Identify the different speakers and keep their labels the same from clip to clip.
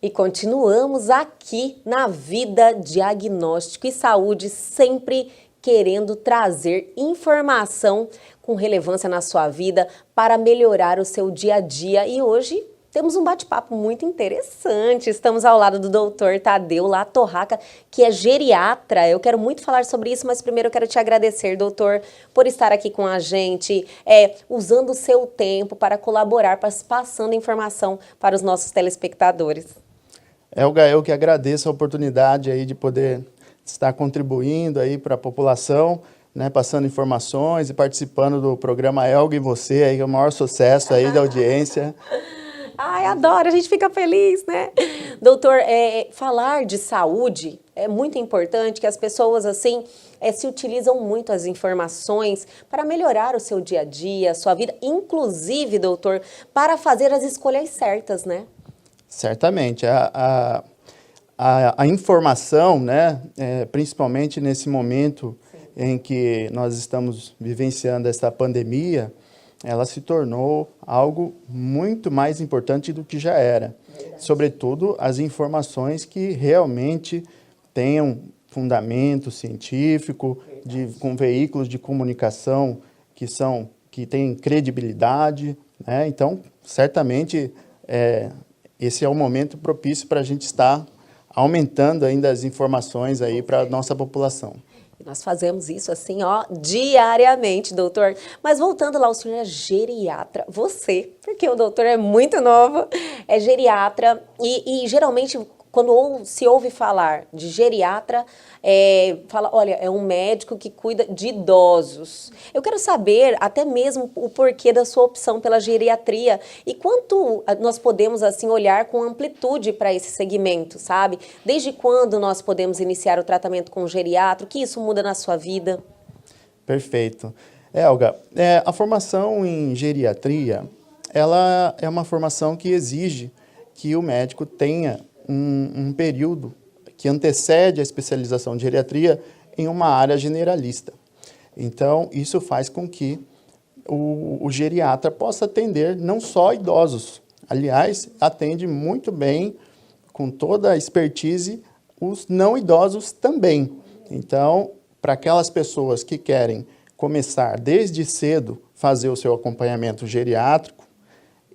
Speaker 1: E continuamos aqui na Vida Diagnóstico e Saúde, sempre querendo trazer informação com relevância na sua vida para melhorar o seu dia a dia. E hoje temos um bate-papo muito interessante. Estamos ao lado do Dr. Tadeu Latorraca, que é geriatra. Eu quero muito falar sobre isso, mas primeiro eu quero te agradecer, doutor, por estar aqui com a gente, usando o seu tempo para colaborar, passando informação para os nossos telespectadores.
Speaker 2: Elga, eu que agradeço a oportunidade aí de poder estar contribuindo aí para a população, né, passando informações e participando do programa Elga e Você, aí, que é o maior sucesso aí da audiência.
Speaker 1: Ai, adoro, a gente fica feliz, né? Doutor, falar de saúde é muito importante, que as pessoas, assim, se utilizam muito as informações para melhorar o seu dia a dia, a sua vida, inclusive, doutor, para fazer as escolhas certas, né?
Speaker 2: Certamente. A informação, né, principalmente nesse momento em que nós estamos vivenciando essa pandemia, ela se tornou algo muito mais importante do que já era. Verdade. Sobretudo as informações que realmente tenham fundamento científico, com veículos de comunicação que têm credibilidade, né? Então, certamente, esse é o momento propício para a gente estar aumentando ainda as informações aí para a nossa população.
Speaker 1: Nós fazemos isso assim, ó, diariamente, doutor. Mas voltando lá, o senhor é geriatra, você, porque o doutor é muito novo, é geriatra e geralmente quando se ouve falar de geriatra, fala, olha, é um médico que cuida de idosos. Eu quero saber até mesmo o porquê da sua opção pela geriatria e quanto nós podemos, assim, olhar com amplitude para esse segmento, sabe? Desde quando nós podemos iniciar o tratamento com o geriatra? O que isso muda na sua vida?
Speaker 2: Perfeito. Elga, a formação em geriatria, ela é uma formação que exige que o médico tenha um período que antecede a especialização de geriatria em uma área generalista. Então, isso faz com que o geriatra possa atender não só idosos, aliás, atende muito bem, com toda a expertise, os não idosos também. Então, para aquelas pessoas que querem começar desde cedo fazer o seu acompanhamento geriátrico,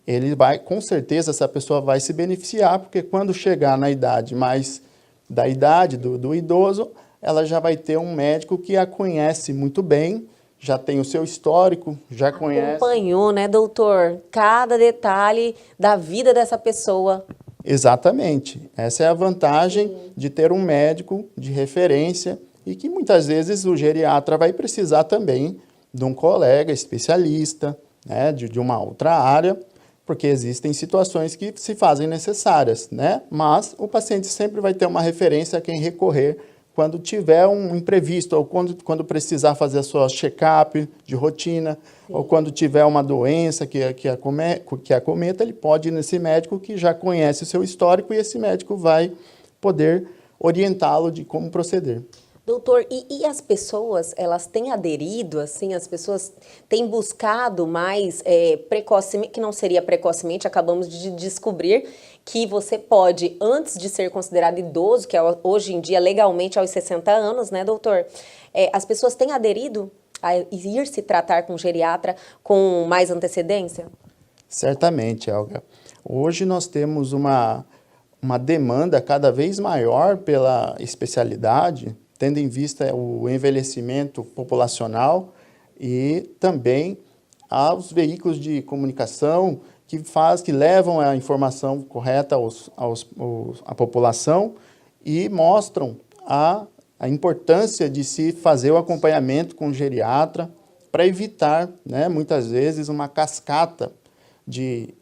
Speaker 2: ele vai, com certeza, essa pessoa vai se beneficiar, porque quando chegar na idade mais da idade do idoso, ela já vai ter um médico que a conhece muito bem, já tem o seu histórico, já conhece.
Speaker 1: Acompanhou, né, doutor? Cada detalhe da vida dessa pessoa.
Speaker 2: Exatamente. Essa é a vantagem de ter um médico de referência e que muitas vezes o geriatra vai precisar também de um colega especialista, né, de uma outra área, porque existem situações que se fazem necessárias, né? Mas o paciente sempre vai ter uma referência a quem recorrer quando tiver um imprevisto, ou quando precisar fazer a sua check-up de rotina, sim, ou quando tiver uma doença que acometa, ele pode ir nesse médico que já conhece o seu histórico e esse médico vai poder orientá-lo de como proceder.
Speaker 1: Doutor, e as pessoas, elas têm aderido, assim, as pessoas têm buscado mais precocemente, que não seria precocemente, acabamos de descobrir que você pode, antes de ser considerado idoso, que é hoje em dia legalmente aos 60 anos, né, doutor? As pessoas têm aderido a ir se tratar com geriatra com mais antecedência?
Speaker 2: Certamente, Elga. Hoje nós temos uma demanda cada vez maior pela especialidade, tendo em vista o envelhecimento populacional e também aos veículos de comunicação que levam a informação correta à população e mostram a importância de se fazer o acompanhamento com o geriatra para evitar, né, muitas vezes, uma cascata de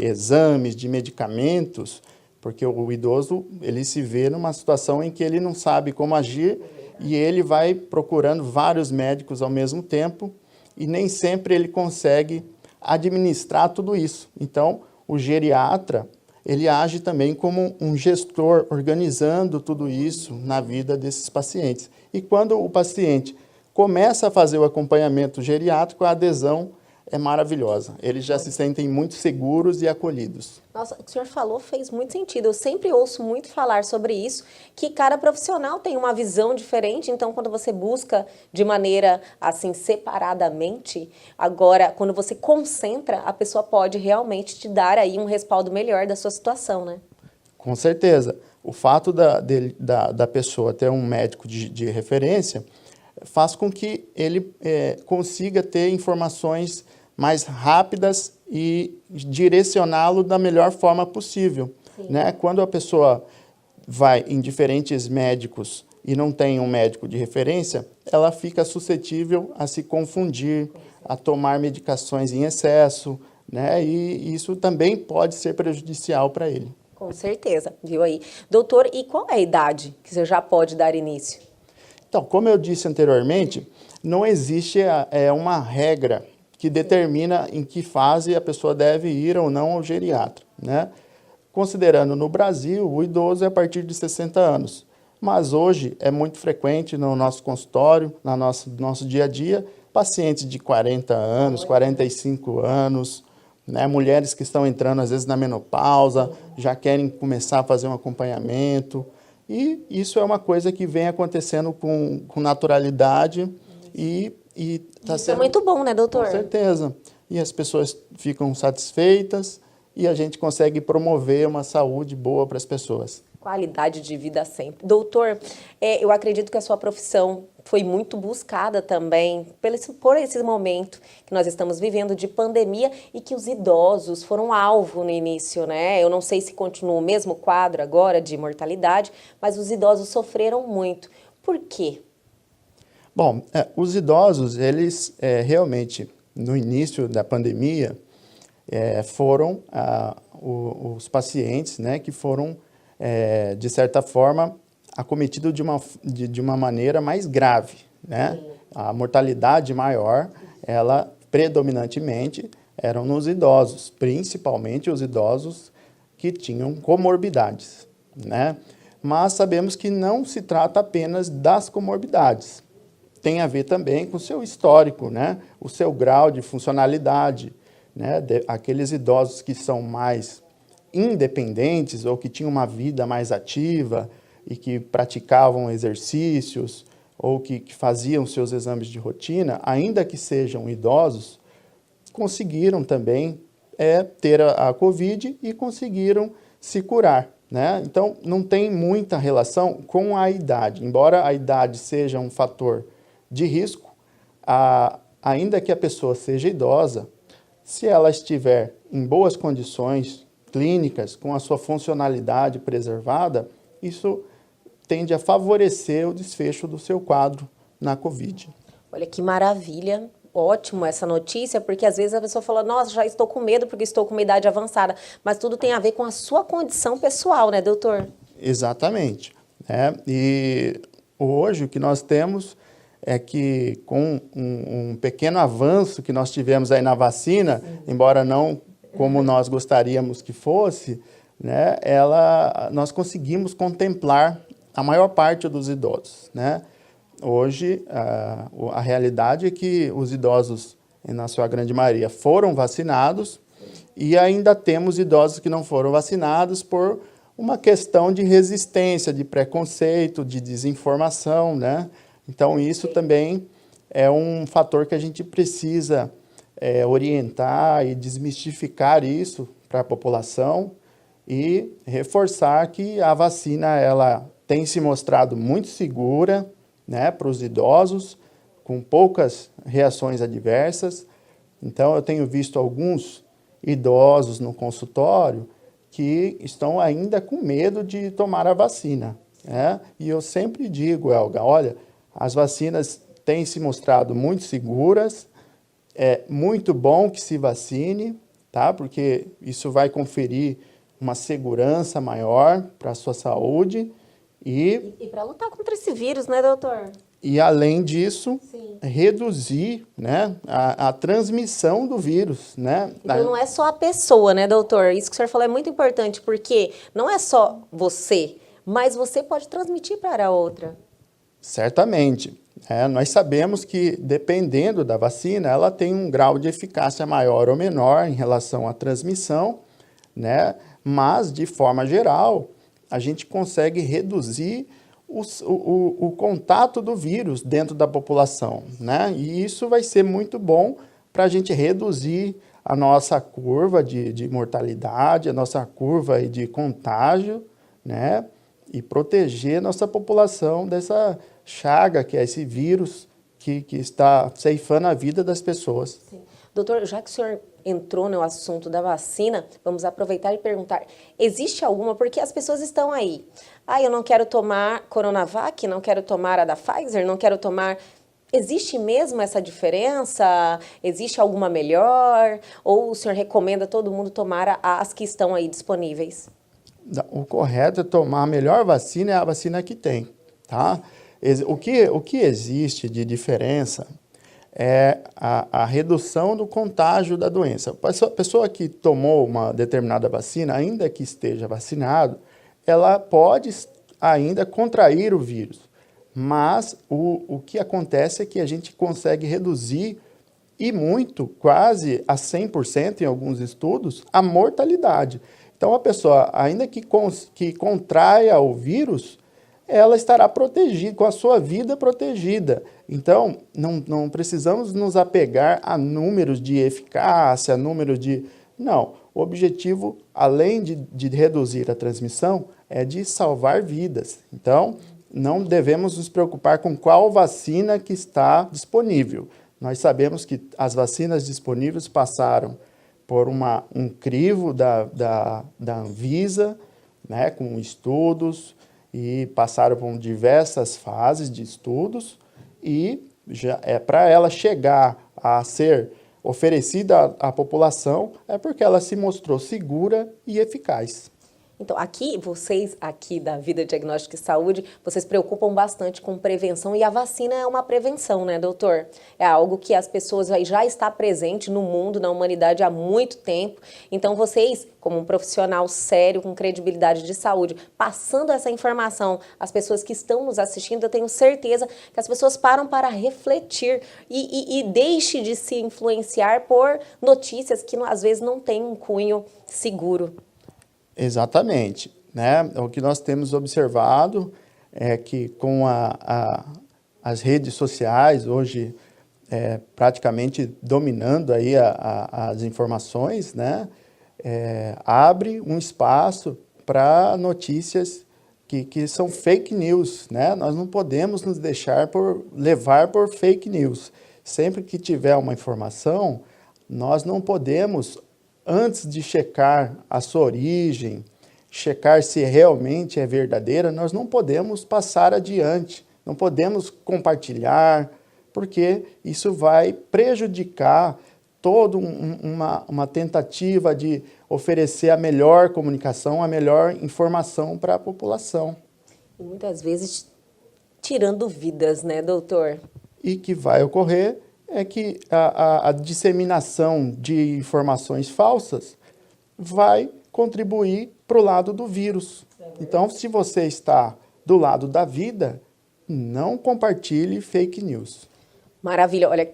Speaker 2: exames, de medicamentos, porque o idoso, ele se vê numa situação em que ele não sabe como agir e ele vai procurando vários médicos ao mesmo tempo e nem sempre ele consegue administrar tudo isso. Então, o geriatra, ele age também como um gestor, organizando tudo isso na vida desses pacientes. E quando o paciente começa a fazer o acompanhamento geriátrico, a adesão é maravilhosa. Eles já se sentem muito seguros e acolhidos.
Speaker 1: Nossa, o que o senhor falou fez muito sentido. Eu sempre ouço muito falar sobre isso, que cada profissional tem uma visão diferente. Então, quando você busca de maneira assim separadamente, agora, quando você concentra, a pessoa pode realmente te dar aí um respaldo melhor da sua situação, né?
Speaker 2: Com certeza. O fato da pessoa ter um médico de referência faz com que ele consiga ter informações mais rápidas e direcioná-lo da melhor forma possível, né? Quando a pessoa vai em diferentes médicos e não tem um médico de referência, ela fica suscetível a se confundir, a tomar medicações em excesso, né? E isso também pode ser prejudicial para ele.
Speaker 1: Com certeza, viu aí. Doutor, e qual é a idade que você já pode dar início?
Speaker 2: Então, como eu disse anteriormente, não existe uma regra que determina em que fase a pessoa deve ir ou não ao geriatra, né? Considerando no Brasil, o idoso é a partir de 60 anos. Mas hoje é muito frequente no nosso consultório, no nosso dia a dia, pacientes de 40 anos, 45 anos, né? Mulheres que estão entrando às vezes na menopausa, já querem começar a fazer um acompanhamento. E isso é uma coisa que vem acontecendo com naturalidade e tá
Speaker 1: Isso é muito bom, né, doutor?
Speaker 2: Com certeza. E as pessoas ficam satisfeitas e a gente consegue promover uma saúde boa para as pessoas.
Speaker 1: Qualidade de vida sempre. Doutor, eu acredito que a sua profissão foi muito buscada também por esse momento que nós estamos vivendo de pandemia e que os idosos foram alvo no início, né? Eu não sei se continua o mesmo quadro agora de mortalidade, mas os idosos sofreram muito. Por quê?
Speaker 2: Bom, os idosos, eles realmente, no início da pandemia, foram os pacientes, né, que foram, de certa forma, acometidos de uma maneira mais grave, né? A mortalidade maior, ela predominantemente eram nos idosos, principalmente os idosos que tinham comorbidades, né? Mas sabemos que não se trata apenas das comorbidades. Tem a ver também com o seu histórico, né? O seu grau de funcionalidade, né? Aqueles idosos que são mais independentes ou que tinham uma vida mais ativa e que praticavam exercícios ou que faziam seus exames de rotina, ainda que sejam idosos, conseguiram também ter a Covid e conseguiram se curar, né? Então, não tem muita relação com a idade. Embora a idade seja um fator de risco, ainda que a pessoa seja idosa, se ela estiver em boas condições clínicas, com a sua funcionalidade preservada, isso tende a favorecer o desfecho do seu quadro na Covid.
Speaker 1: Olha que maravilha, ótimo essa notícia, porque às vezes a pessoa fala, nossa, já estou com medo porque estou com uma idade avançada, mas tudo tem a ver com a sua condição pessoal, né, doutor?
Speaker 2: Exatamente. E hoje o que nós temos é que com um pequeno avanço que nós tivemos aí na vacina, embora não como nós gostaríamos que fosse, né, nós conseguimos contemplar a maior parte dos idosos, né? Hoje, a realidade é que os idosos, na sua grande maioria, foram vacinados e ainda temos idosos que não foram vacinados por uma questão de resistência, de preconceito, de desinformação, né? Então, isso também é um fator que a gente precisa orientar e desmistificar isso para a população e reforçar que a vacina ela tem se mostrado muito segura, né, para os idosos, com poucas reações adversas. Então, eu tenho visto alguns idosos no consultório que estão ainda com medo de tomar a vacina, né? E eu sempre digo, Elga, olha, as vacinas têm se mostrado muito seguras, é muito bom que se vacine, tá? Porque isso vai conferir uma segurança maior para a sua saúde
Speaker 1: E para lutar contra esse vírus, né, doutor?
Speaker 2: E além disso,
Speaker 1: Sim.
Speaker 2: reduzir, né, a transmissão do vírus, né?
Speaker 1: Então não é só a pessoa, né, doutor? Isso que o senhor falou é muito importante, porque não é só você, mas você pode transmitir para a outra.
Speaker 2: Certamente. Nós sabemos que, dependendo da vacina, ela tem um grau de eficácia maior ou menor em relação à transmissão, né? Mas, de forma geral, a gente consegue reduzir o contato do vírus dentro da população, né? E isso vai ser muito bom para a gente reduzir a nossa curva de mortalidade, a nossa curva de contágio, né? E proteger nossa população dessa chaga, que é esse vírus que está ceifando a vida das pessoas.
Speaker 1: Sim. Doutor, já que o senhor entrou no assunto da vacina, vamos aproveitar e perguntar, existe alguma, porque as pessoas estão aí, eu não quero tomar Coronavac, não quero tomar a da Pfizer, não quero tomar... Existe mesmo essa diferença? Existe alguma melhor? Ou o senhor recomenda todo mundo tomar as que estão aí disponíveis?
Speaker 2: O correto é tomar a melhor vacina, é a vacina que tem, tá? O que existe de diferença é a redução do contágio da doença. A pessoa que tomou uma determinada vacina, ainda que esteja vacinado, ela pode ainda contrair o vírus. Mas o que acontece é que a gente consegue reduzir, e muito, quase a 100% em alguns estudos, a mortalidade. Então, a pessoa, ainda que contraia o vírus, ela estará protegida, com a sua vida protegida. Então, não precisamos nos apegar a números de eficácia, números de... Não, o objetivo, além de reduzir a transmissão, é de salvar vidas. Então, não devemos nos preocupar com qual vacina que está disponível. Nós sabemos que as vacinas disponíveis passaram por um crivo da Anvisa, né, com estudos, e passaram por diversas fases de estudos, e para ela chegar a ser oferecida à população, é porque ela se mostrou segura e eficaz.
Speaker 1: Então, vocês aqui da Vida Diagnóstica e Saúde, vocês preocupam bastante com prevenção, e a vacina é uma prevenção, né, doutor? É algo que as pessoas já está presente no mundo, na humanidade há muito tempo. Então, vocês, como um profissional sério, com credibilidade de saúde, passando essa informação às pessoas que estão nos assistindo, eu tenho certeza que as pessoas param para refletir e deixe de se influenciar por notícias que às vezes não têm um cunho seguro.
Speaker 2: Exatamente, né? O que nós temos observado é que com as redes sociais hoje praticamente dominando aí as informações, né? Abre um espaço para notícias que são fake news, né? Nós não podemos nos deixar levar por fake news. Sempre que tiver uma informação, nós não podemos, antes de checar a sua origem, checar se realmente é verdadeira, nós não podemos passar adiante, não podemos compartilhar, porque isso vai prejudicar toda uma tentativa de oferecer a melhor comunicação, a melhor informação para a população.
Speaker 1: E muitas vezes tirando vidas, né, doutor?
Speaker 2: E que vai ocorrer é que a disseminação de informações falsas vai contribuir para o lado do vírus. Então, se você está do lado da vida, não compartilhe fake news.
Speaker 1: Maravilha. Olha,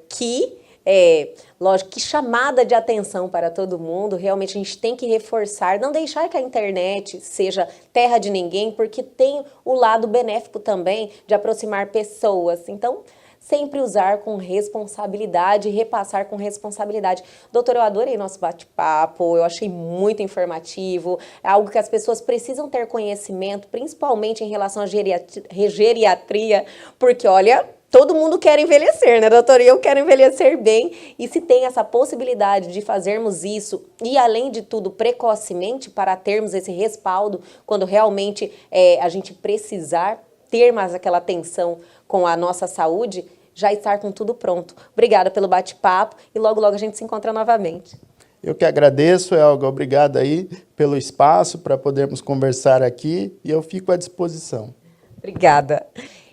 Speaker 1: lógico, que chamada de atenção para todo mundo. Realmente a gente tem que reforçar, não deixar que a internet seja terra de ninguém, porque tem o lado benéfico também de aproximar pessoas. Então, sempre usar com responsabilidade e repassar com responsabilidade. Doutor, eu adorei nosso bate-papo, eu achei muito informativo, é algo que as pessoas precisam ter conhecimento, principalmente em relação à geriatria, porque, olha, todo mundo quer envelhecer, né, doutor? E eu quero envelhecer bem, e se tem essa possibilidade de fazermos isso, e além de tudo, precocemente, para termos esse respaldo, quando realmente a gente precisar ter mais aquela atenção com a nossa saúde, já estar com tudo pronto. Obrigada pelo bate-papo e logo, logo a gente se encontra novamente.
Speaker 2: Eu que agradeço, Elga. Obrigado aí pelo espaço para podermos conversar aqui e eu fico à disposição.
Speaker 1: Obrigada.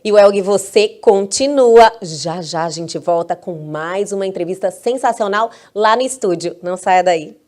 Speaker 1: E o Elga, você continua. Já já a gente volta com mais uma entrevista sensacional lá no estúdio. Não saia daí.